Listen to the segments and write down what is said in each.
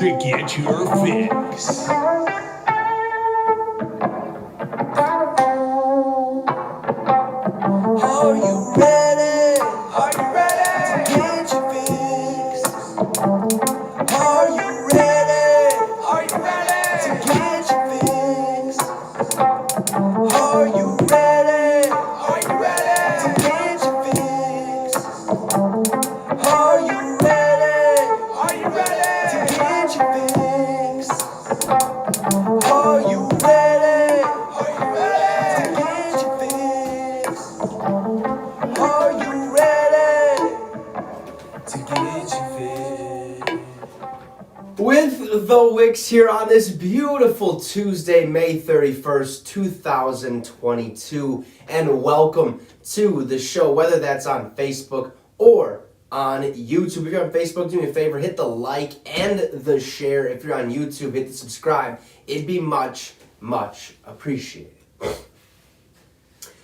to get your fix. Are you ready? Are you ready to get your fix? Are you ready? Are you ready to get your fix? Are you ready? Are you ready to get your fix? Are you ready? Are you ready to get your fix? Are you ready? Are you ready to get your fix? Are you ready to get your fix? With the Wicks here on this beautiful Tuesday, May 31st, 2022, and welcome to the show, whether that's on Facebook or on YouTube. If you're on Facebook, do me a favor, hit the like and the share. If you're on YouTube, hit the subscribe. It'd be much, much appreciated.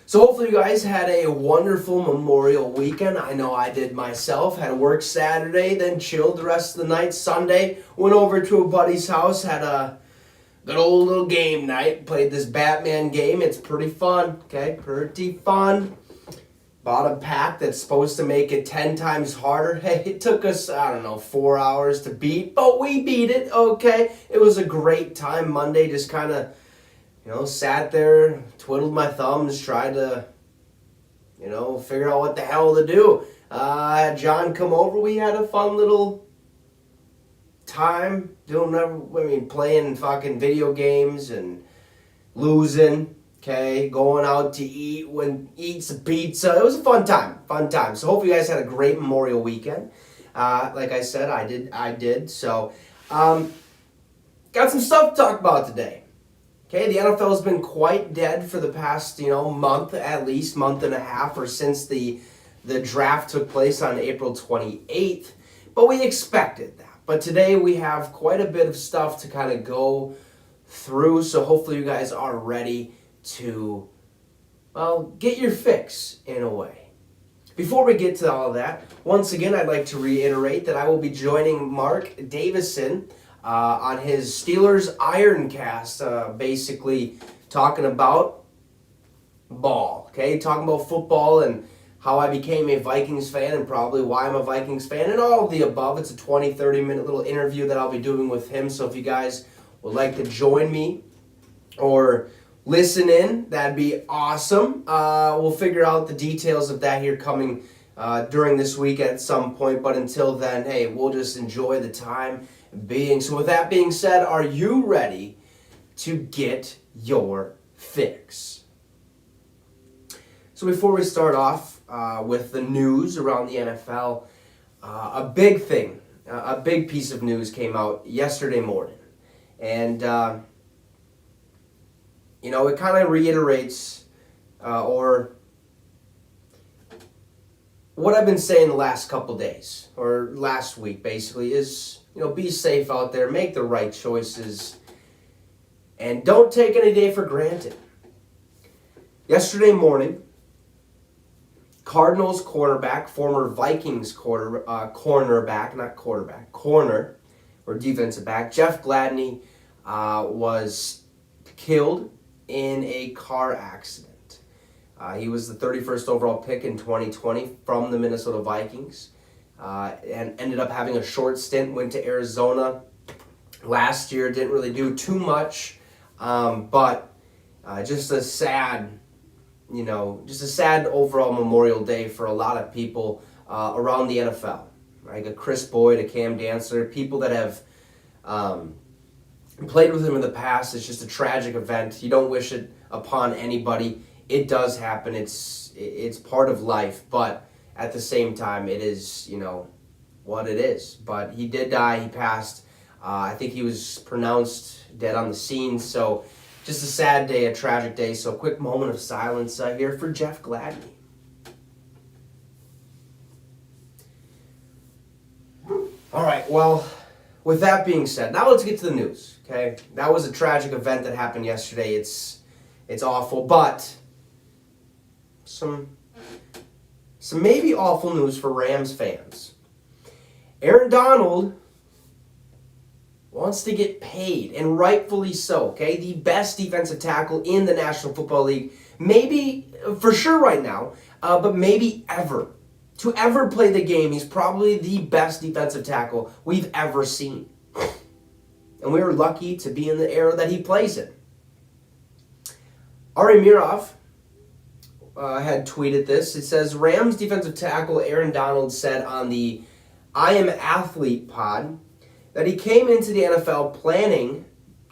So hopefully you guys had a wonderful Memorial weekend. I know I did myself. Had to work Saturday, then chilled the rest of the night. Sunday, went over to a buddy's house, had a good old little game night. Played this Batman game. It's pretty fun, okay? Pretty fun. Bought a pack that's supposed to make it 10 times harder. Hey, it took us, 4 hours to beat, but we beat it, okay? It was a great time. Monday just kind of sat there, twiddled my thumbs, tried to, figure out what the hell to do. Had John come over. We had a fun little time playing fucking video games and losing, okay, going out to eat some pizza. It was a fun time. So hopefully you guys had a great Memorial weekend. Like I said, I did. So, got some stuff to talk about today. Okay, the NFL has been quite dead for the past, month at least, month and a half, or since the draft took place on April 28th. But we expected that. But today we have quite a bit of stuff to kind of go through. So hopefully you guys are ready to, get your fix in a way. Before we get to all of that, once again, I'd like to reiterate that I will be joining Mark Davison on his Steelers Ironcast, basically talking about ball, okay? Talking about football and how I became a Vikings fan and probably why I'm a Vikings fan and all of the above. It's a 20, 30-minute little interview that I'll be doing with him. So if you guys would like to join me or listen in, that'd be awesome. We'll figure out the details of that here coming during this week at some point. But until then, hey, we'll just enjoy the time being. So with that being said, are you ready to get your fix? So before we start off with the news around the NFL, a big piece of news came out yesterday morning. And, it kind of reiterates or what I've been saying the last couple days, or last week basically, is be safe out there, make the right choices, and don't take any day for granted. Yesterday morning, Cardinals cornerback, former Vikings corner or defensive back, Jeff Gladney was killed in a car accident. He was the 31st overall pick in 2020 from the Minnesota Vikings. And ended up having a short stint, went to Arizona last year, didn't really do too much, but just a sad overall Memorial Day for a lot of people around the NFL, right? A Chris Boyd, a Cam Dancer, people that have played with him in the past. It's just a tragic event. You don't wish it upon anybody. It does happen. It's part of life, but at the same time, it is, what it is. But he did die. He passed. I think he was pronounced dead on the scene. So just a sad day, a tragic day. So a quick moment of silence here for Jeff Gladney. All right, well, with that being said, now let's get to the news, okay? That was a tragic event that happened yesterday. It's awful, but some maybe awful news for Rams fans. Aaron Donald wants to get paid, and rightfully so, okay? The best defensive tackle in the National Football League, maybe, for sure right now, but maybe ever. To ever play the game, he's probably the best defensive tackle we've ever seen. And we were lucky to be in the era that he plays in. Ari Mirov had tweeted this. It says, Rams defensive tackle Aaron Donald said on the I Am Athlete pod that he came into the NFL planning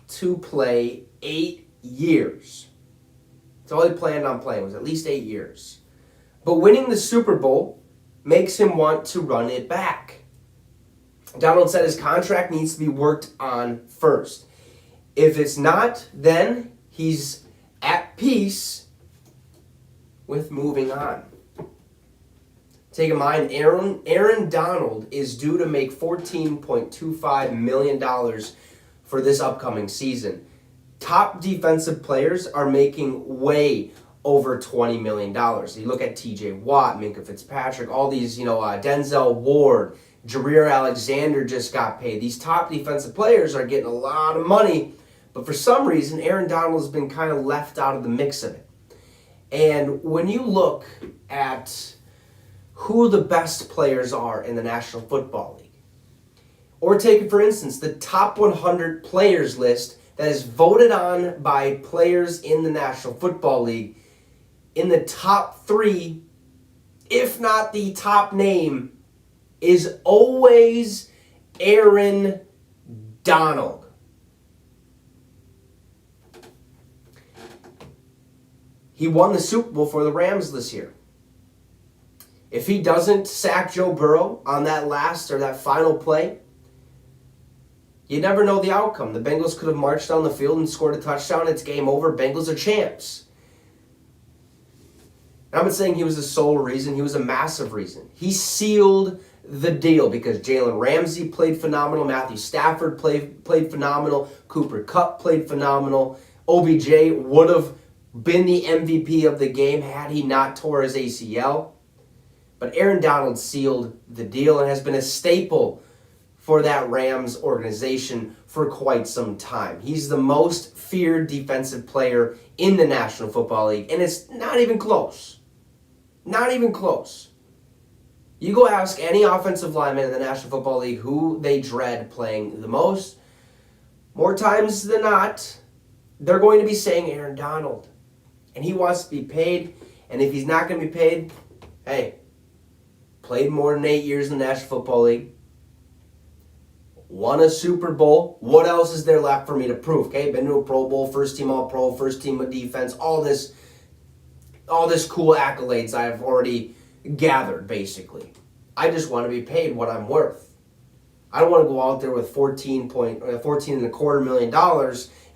to play 8 years. That's all he planned on playing, was at least 8 years. But winning the Super Bowl makes him want to run it back. Donald said his contract needs to be worked on first. If it's not, then he's at peace with moving on. Take in mind, Aaron Donald is due to make $14.25 million for this upcoming season. Top defensive players are making way over $20 million. You look at T.J. Watt, Minkah Fitzpatrick, all these, Denzel Ward, Jareer Alexander just got paid. These top defensive players are getting a lot of money, but for some reason, Aaron Donald has been kind of left out of the mix of it. And when you look at who the best players are in the National Football League, or take it for instance, the top 100 players list that is voted on by players in the National Football League, in the top 3, if not the top name, is always Aaron Donald. He won the Super Bowl for the Rams this year. If he doesn't sack Joe Burrow on that last or that final play, you never know the outcome. The Bengals could have marched down the field and scored a touchdown. It's game over. Bengals are champs. I'm not saying he was the sole reason. He was a massive reason. He sealed the deal because Jalen Ramsey played phenomenal. Matthew Stafford played phenomenal. Cooper Kupp played phenomenal. OBJ would have been the MVP of the game had he not tore his ACL. But Aaron Donald sealed the deal and has been a staple for that Rams organization for quite some time. He's the most feared defensive player in the National Football League, and it's not even close. Not even close. You go ask any offensive lineman in the National Football League who they dread playing the most. More times than not, they're going to be saying Aaron Donald. And he wants to be paid. And if he's not going to be paid, hey, played more than 8 years in the National Football League. Won a Super Bowl. What else is there left for me to prove? Okay, been to a Pro Bowl, first team All-Pro, first team of defense, all this cool accolades I've already gathered, basically. I just want to be paid what I'm worth. I don't want to go out there with $14.25 million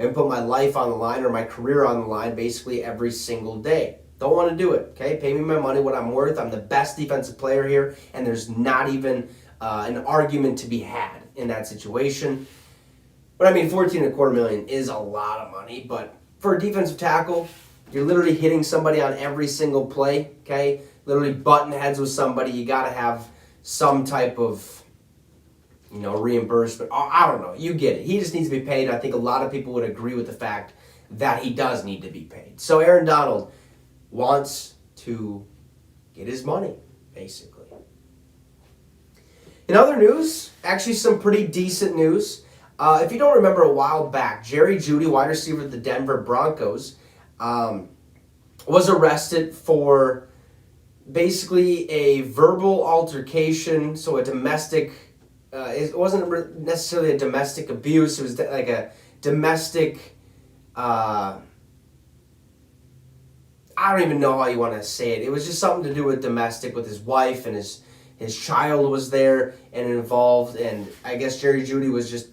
and put my life on the line or my career on the line basically every single day. Don't want to do it, okay? Pay me my money, what I'm worth. I'm the best defensive player here, and there's not even an argument to be had in that situation. But I mean, $14.25 million is a lot of money, but for a defensive tackle, you're literally hitting somebody on every single play, okay? Literally butting heads with somebody. You got to have some type of, reimbursement. I don't know. You get it. He just needs to be paid. I think a lot of people would agree with the fact that he does need to be paid. So Aaron Donald wants to get his money, basically. In other news, actually some pretty decent news. If you don't remember a while back, Jerry Jeudy, wide receiver of the Denver Broncos, was arrested for basically a verbal altercation, so a domestic, it wasn't necessarily a domestic abuse, it was like a domestic, I don't even know how you want to say it. It was just something to do with domestic, with his wife, and his child was there and involved, and I guess Jerry Jeudy was just,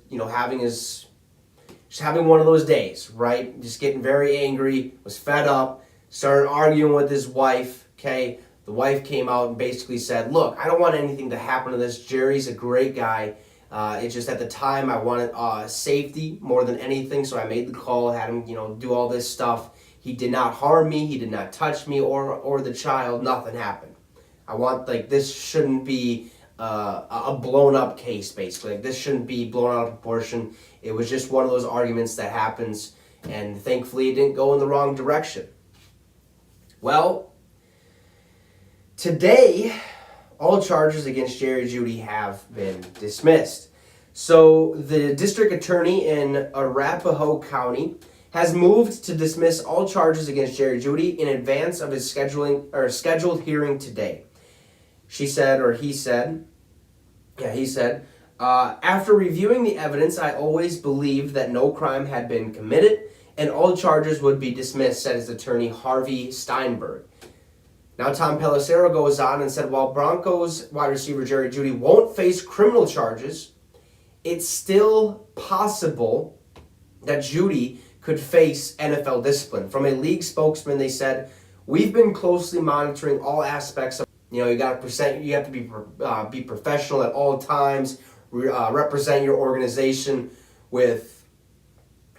having one of those days, right? Just getting very angry, was fed up, started arguing with his wife, okay? The wife came out and basically said, look, I don't want anything to happen to this. Jerry's a great guy. It's just at the time I wanted safety more than anything, so I made the call, had him, do all this stuff. He did not harm me. He did not touch me or the child. Nothing happened. I want, this shouldn't be a blown up case, basically. Like, this shouldn't be blown out of proportion. It was just one of those arguments that happens, and thankfully it didn't go in the wrong direction. Well, today, all charges against Jerry Jeudy have been dismissed. So the district attorney in Arapahoe County has moved to dismiss all charges against Jerry Jeudy in advance of his scheduled hearing today. He said, after reviewing the evidence, I always believed that no crime had been committed and all charges would be dismissed, said his attorney Harvey Steinberg. Now Tom Pelissero goes on and said, while Broncos wide receiver Jerry Jeudy won't face criminal charges, it's still possible that Jeudy could face NFL discipline. From a league spokesman, they said, we've been closely monitoring all aspects of, you have to be professional at all times, represent your organization with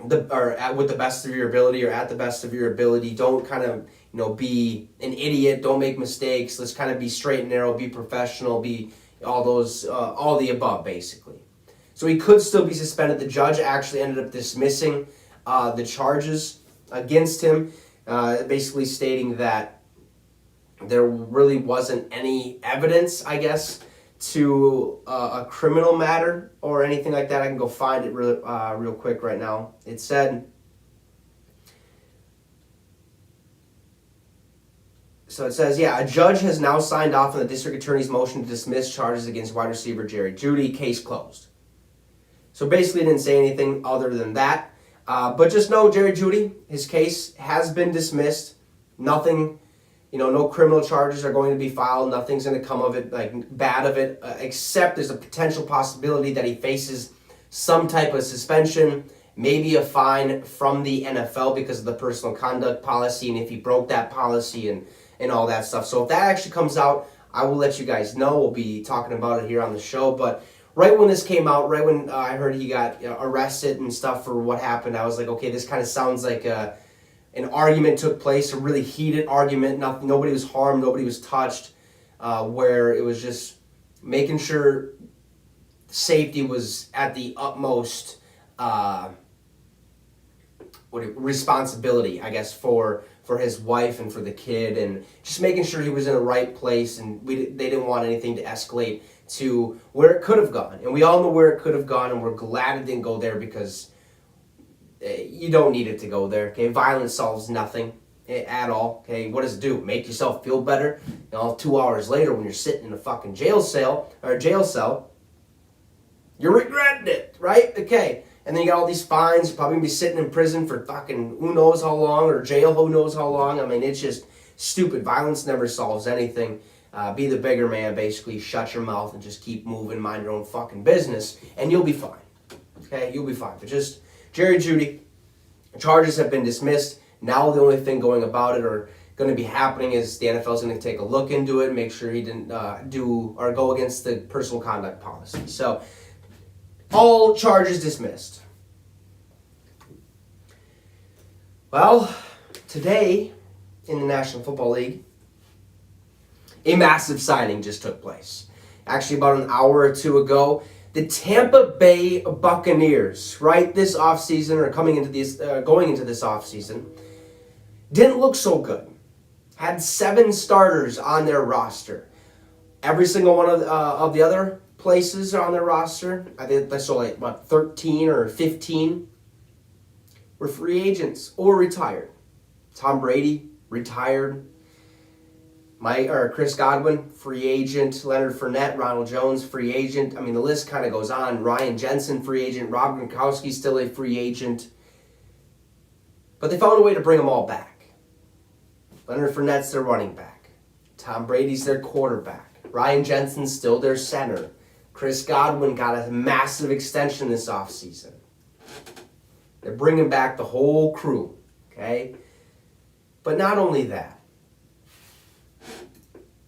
the best of your ability or at the best of your ability. Don't kind of, be an idiot. Don't make mistakes. Let's kind of be straight and narrow, be professional, be all the above, basically. So he could still be suspended. The judge actually ended up dismissing the charges against him, basically stating that there really wasn't any evidence, I guess, to a criminal matter or anything like that. I can go find it real quick right now. It said, a judge has now signed off on the district attorney's motion to dismiss charges against wide receiver Jerry Jeudy. Case closed. So basically didn't say anything other than that. But just know Jerry Jeudy, his case has been dismissed. Nothing, no criminal charges are going to be filed. Nothing's going to come of it, bad of it, except there's a potential possibility that he faces some type of suspension, maybe a fine from the NFL because of the personal conduct policy, and if he broke that policy and all that stuff. So if that actually comes out, I will let you guys know. We'll be talking about it here on the show. But right when this came out, right when I heard he got arrested and stuff for what happened, I was like, okay, this kind of sounds like an argument took place, a really heated argument. Nobody was harmed, nobody was touched, where it was just making sure safety was at the utmost responsibility, I guess, for his wife and for the kid, and just making sure he was in the right place, and they didn't want anything to escalate to where it could have gone. And we all know where it could have gone, and we're glad it didn't go there because you don't need it to go there. Okay, violence solves nothing at all. Okay, what does it do? Make yourself feel better? 2 hours later, when you're sitting in a fucking jail cell, you're regretting it, right? Okay, and then you got all these fines. You're probably gonna be sitting in prison for fucking who knows how long, or jail who knows how long. I mean, it's just stupid. Violence never solves anything. Be the bigger man, basically. Shut your mouth and just keep moving. Mind your own fucking business, and you'll be fine. Okay, you'll be fine. But just Jerry Jeudy, charges have been dismissed. Now the only thing going about it or going to be happening is the NFL is going to take a look into it, make sure he didn't do or go against the personal conduct policy. So all charges dismissed. Well, today in the National Football League, a massive signing just took place. Actually, about an hour or two ago, the Tampa Bay Buccaneers, right, this offseason, or going into this offseason, didn't look so good. Had 7 starters on their roster. Every single one of the other places on their roster, I think that's 13 or 15, were free agents or retired. Tom Brady, retired. Chris Godwin, free agent. Leonard Fournette, Ronald Jones, free agent. I mean, the list kind of goes on. Ryan Jensen, free agent. Rob Gronkowski, still a free agent. But they found a way to bring them all back. Leonard Fournette's their running back. Tom Brady's their quarterback. Ryan Jensen's still their center. Chris Godwin got a massive extension this offseason. They're bringing back the whole crew, okay? But not only that.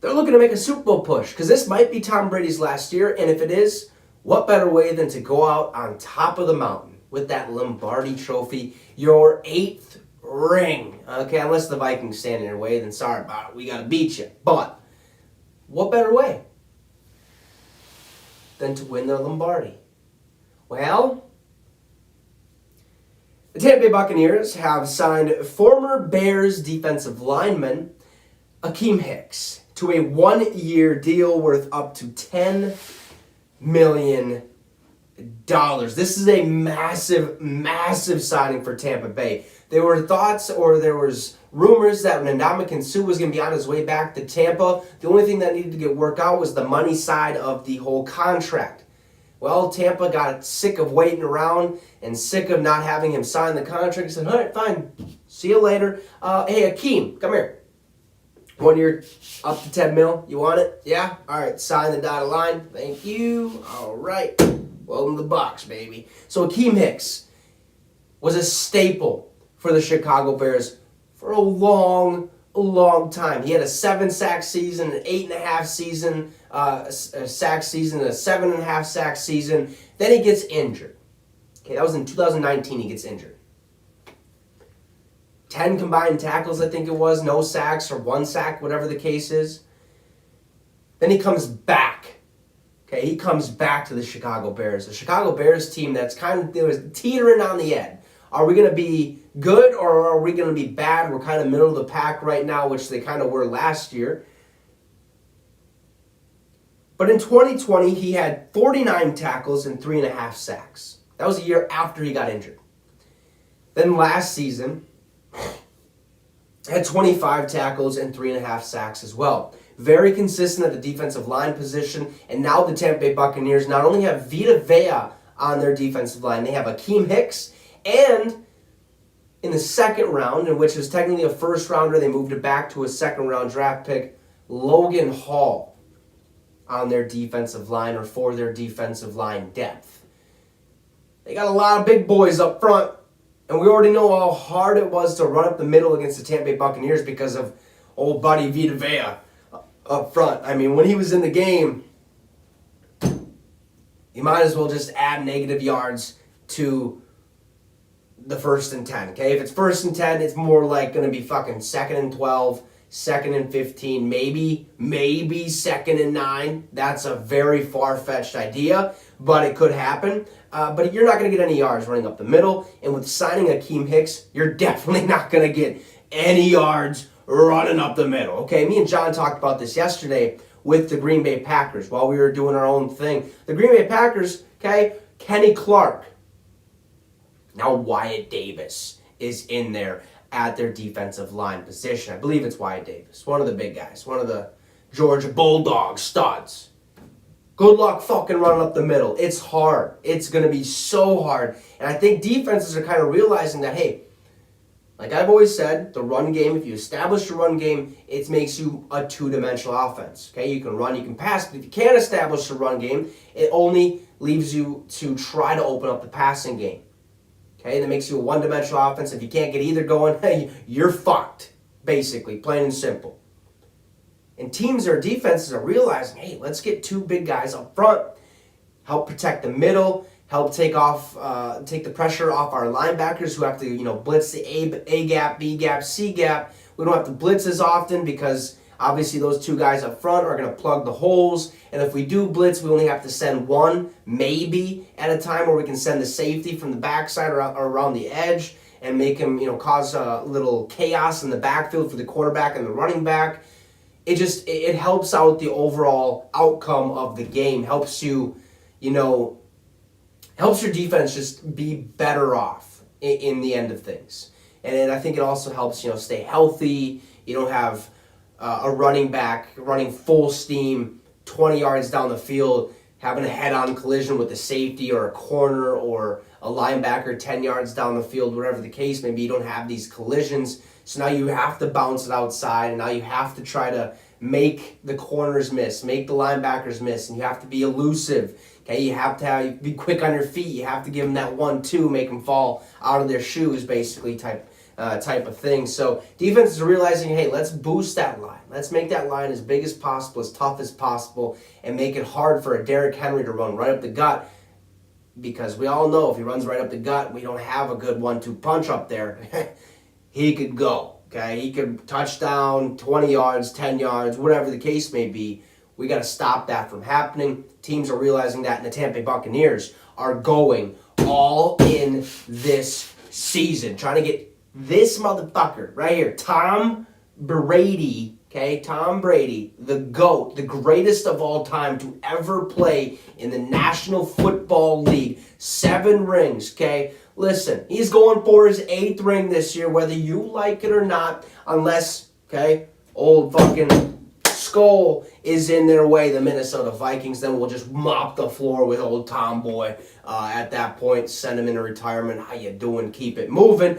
They're looking to make a Super Bowl push because this might be Tom Brady's last year, and if it is, what better way than to go out on top of the mountain with that Lombardi trophy, your 8th ring. Okay, unless the Vikings stand in your way, then sorry about it, we got to beat you. But what better way? than to win the Lombardi? Well, the Tampa Bay Buccaneers have signed former Bears defensive lineman Akeem Hicks to a 1-year deal worth up to $10 million. This is a massive, massive signing for Tampa Bay. There were thoughts, or there was rumors that Ndamukong Suh was going to be on his way back to Tampa. The only thing that needed to get worked out was the money side of the whole contract. Well, Tampa got sick of waiting around and sick of not having him sign the contract. He said, all right, fine. See you later. Hey, Akeem, come here. 1 year, up to 10 mil. You want it? Yeah? All right, sign the dotted line. Thank you. All right. Welcome to the box, baby. So Akeem Hicks was a staple for the Chicago Bears for a long time. He had a 7-sack season, an 8.5 season, sack season, a 7.5 sack season. Then he gets injured. Okay, that was in 2019 he gets injured. 10 combined tackles, I think it was, no sacks or 1 sack, whatever the case is. Then he comes back. Okay, he comes back to the Chicago Bears. The Chicago Bears team that's kind of teetering on the edge. Are we going to be good or are we going to be bad? We're kind of middle of the pack right now, which they kind of were last year. But in 2020, he had 49 tackles and 3.5 sacks. That was a year after he got injured. Then last season, had 25 tackles and 3.5 sacks as well. Very consistent at the defensive line position. And now the Tampa Bay Buccaneers not only have Vita Vea on their defensive line, they have Akeem Hicks, and in the second round, in which was technically a first rounder, they moved it back to a second round draft pick, Logan Hall on their defensive line, or for their defensive line depth. They got a lot of big boys up front, and we already know how hard it was to run up the middle against the Tampa Bay Buccaneers because of old buddy Vita Vea up front. I mean, when he was in the game, you might as well just add negative yards to the 1st and 10, okay? If it's 1st and 10, it's more like going to be fucking 2nd and 12, 2nd and 15, maybe 2nd and 9. That's a very far-fetched idea, but it could happen. But you're not going to get any yards running up the middle, and with signing Akeem Hicks, you're definitely not going to get any yards running up the middle, okay? Me and John talked about this yesterday with the Green Bay Packers while we were doing our own thing. The Green Bay Packers, okay, Kenny Clark. Now Wyatt Davis is in there at their defensive line position. I believe it's Wyatt Davis, one of the big guys, one of the Georgia Bulldog studs. Good luck fucking running up the middle. It's hard. It's going to be so hard. And I think defenses are kind of realizing that, hey, like I've always said, the run game, if you establish your run game, it makes you a two-dimensional offense. Okay, you can run, you can pass, but if you can't establish a run game, it only leaves you to try to open up the passing game. Okay, that makes you a one-dimensional offense. If you can't get either going, hey, you're fucked, basically, plain and simple. And teams or defenses are realizing, hey, let's get 2 big guys up front, help protect the middle, help take the pressure off our linebackers who have to, blitz the A gap, B gap, C gap. We don't have to blitz as often because obviously those 2 guys up front are going to plug the holes. And if we do blitz, we only have to send 1, maybe at a time, or we can send the safety from the backside or around the edge and make him, cause a little chaos in the backfield for the quarterback and the running back. It helps out the overall outcome of the game. Helps you, helps your defense just be better off in the end of things. And I think it also helps, stay healthy. You don't have a running back running full steam 20 yards down the field, having a head-on collision with a safety or a corner or a linebacker 10 yards down the field, whatever the case may be. You don't have these collisions. So now you have to bounce it outside, and now you have to try to make the corners miss, make the linebackers miss, and you have to be elusive. Okay, you have to be quick on your feet. You have to give them that 1-2, make them fall out of their shoes, basically, type of thing. So defenses are realizing, hey, let's boost that line. Let's make that line as big as possible, as tough as possible, and make it hard for a Derrick Henry to run right up the gut. Because we all know if he runs right up the gut, we don't have a good 1-2 punch up there. He could go. Okay, he could touchdown, 20 yards, 10 yards, whatever the case may be. We got to stop that from happening. Teams are realizing that, and the Tampa Bay Buccaneers are going all in this season, trying to get this motherfucker right here, Tom Brady, okay? Tom Brady, the GOAT, the greatest of all time to ever play in the National Football League. 7 rings, okay? Listen, he's going for his 8th ring this year, whether you like it or not, unless, okay, old fucking Skull is in their way, the Minnesota Vikings. Then we'll just mop the floor with old Tomboy at that point, send him into retirement. How you doing? Keep it moving.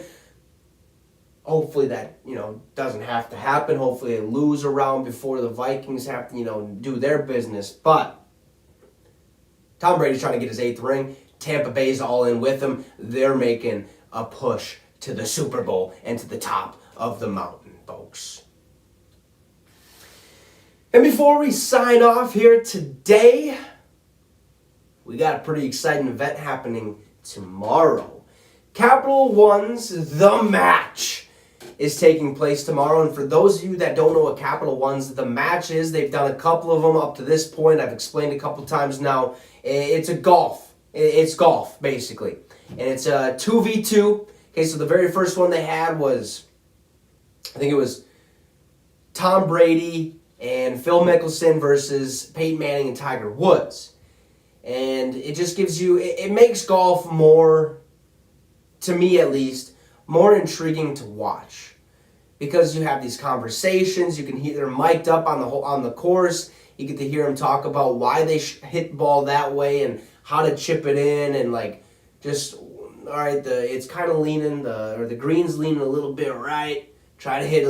Hopefully that, doesn't have to happen. Hopefully they lose a round before the Vikings have to, do their business. But Tom Brady's trying to get his 8th ring. Tampa Bay's all in with him. They're making a push to the Super Bowl and to the top of the mountain, folks. And before we sign off here today, we got a pretty exciting event happening tomorrow. Capital One's The Match is taking place tomorrow. And for those of you that don't know what Capital One's The Match is, they've done a couple of them up to this point. I've explained a couple times now. It's golf, basically. And it's a 2v2. Okay, so the very first one they had was, I think it was Tom Brady and Phil Mickelson versus Peyton Manning and Tiger Woods. And it just gives you, it makes golf more, to me at least, more intriguing to watch. Because you have these conversations, you can hear they're mic'd up on the course, you get to hear them talk about why they hit the ball that way and how to chip it in, and just, all right, it's kind of leaning, the green's leaning a little bit right. Try to hit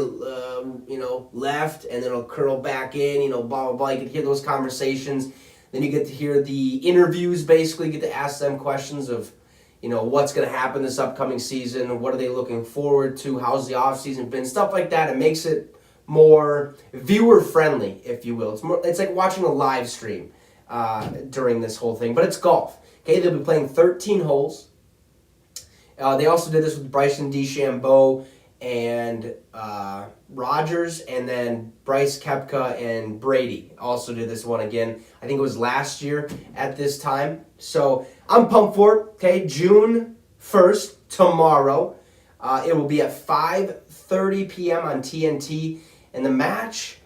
left, and then it'll curl back in, blah, blah, blah. You can hear those conversations. Then you get to hear the interviews, basically. You get to ask them questions of, what's going to happen this upcoming season. What are they looking forward to? How's the offseason been? Stuff like that. It makes it more viewer-friendly, if you will. It's like watching a live stream during this whole thing. But it's golf. Okay, they'll be playing 13 holes. They also did this with Bryson DeChambeau and Rogers, and then Bryce Koepka and Brady also did this one again. I think it was last year at this time. So I'm pumped for it. Okay, June 1st, tomorrow. It will be at 5:30 p.m. on TNT. And the match,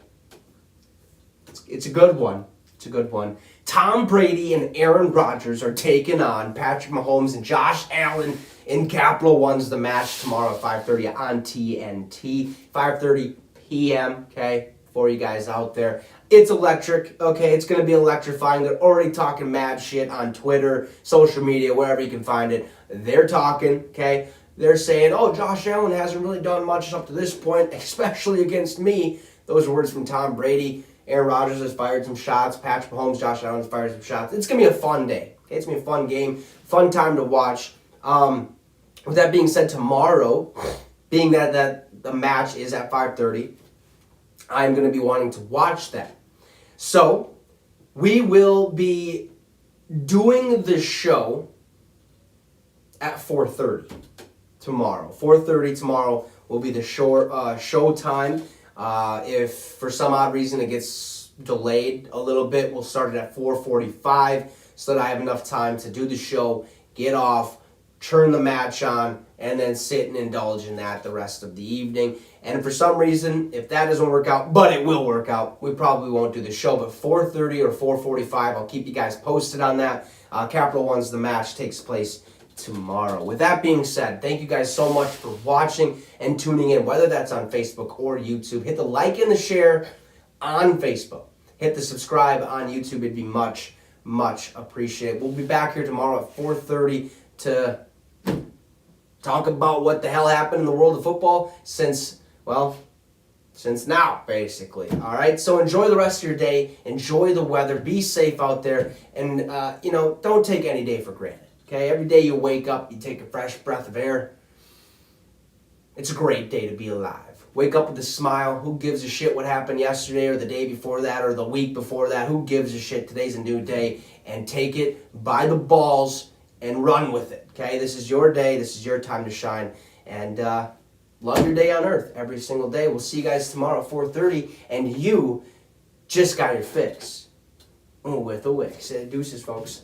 it's a good one. It's a good one. Tom Brady and Aaron Rodgers are taking on Patrick Mahomes and Josh Allen in Capital One's The Match tomorrow at 5:30 on TNT. 5:30 p.m., okay, for you guys out there. It's electric, okay? It's going to be electrifying. They're already talking mad shit on Twitter, social media, wherever you can find it. They're talking, okay? They're saying, oh, Josh Allen hasn't really done much up to this point, especially against me. Those are words from Tom Brady. Aaron Rodgers has fired some shots. Patrick Mahomes, Josh Allen has fired some shots. It's going to be a fun day. Okay? It's going to be a fun game, fun time to watch. With that being said, tomorrow, being that the match is at 5:30, I'm going to be wanting to watch that. So, we will be doing the show at 4:30 tomorrow. 4:30 tomorrow will be the show time. If for some odd reason it gets delayed a little bit, we'll start it at 4:45 so that I have enough time to do the show, get off, turn the match on, and then sit and indulge in that the rest of the evening. And for some reason, if that doesn't work out, but it will work out, we probably won't do the show, but 4:30 or 4:45, I'll keep you guys posted on that. Capital One's The Match takes place tomorrow. With that being said, thank you guys so much for watching and tuning in, whether that's on Facebook or YouTube. Hit the like and the share on Facebook. Hit the subscribe on YouTube. It'd be much, much appreciated. We'll be back here tomorrow at 4:30 to talk about what the hell happened in the world of football since now, basically. All right, so enjoy the rest of your day. Enjoy the weather. Be safe out there. And, don't take any day for granted. Okay, every day you wake up, you take a fresh breath of air. It's a great day to be alive. Wake up with a smile. Who gives a shit what happened yesterday or the day before that or the week before that? Who gives a shit? Today's a new day. And take it by the balls and run with it. Okay, this is your day. This is your time to shine. And love your day on earth every single day. We'll see you guys tomorrow at 4:30. And you just got your fix with a Wicks. Deuces, folks.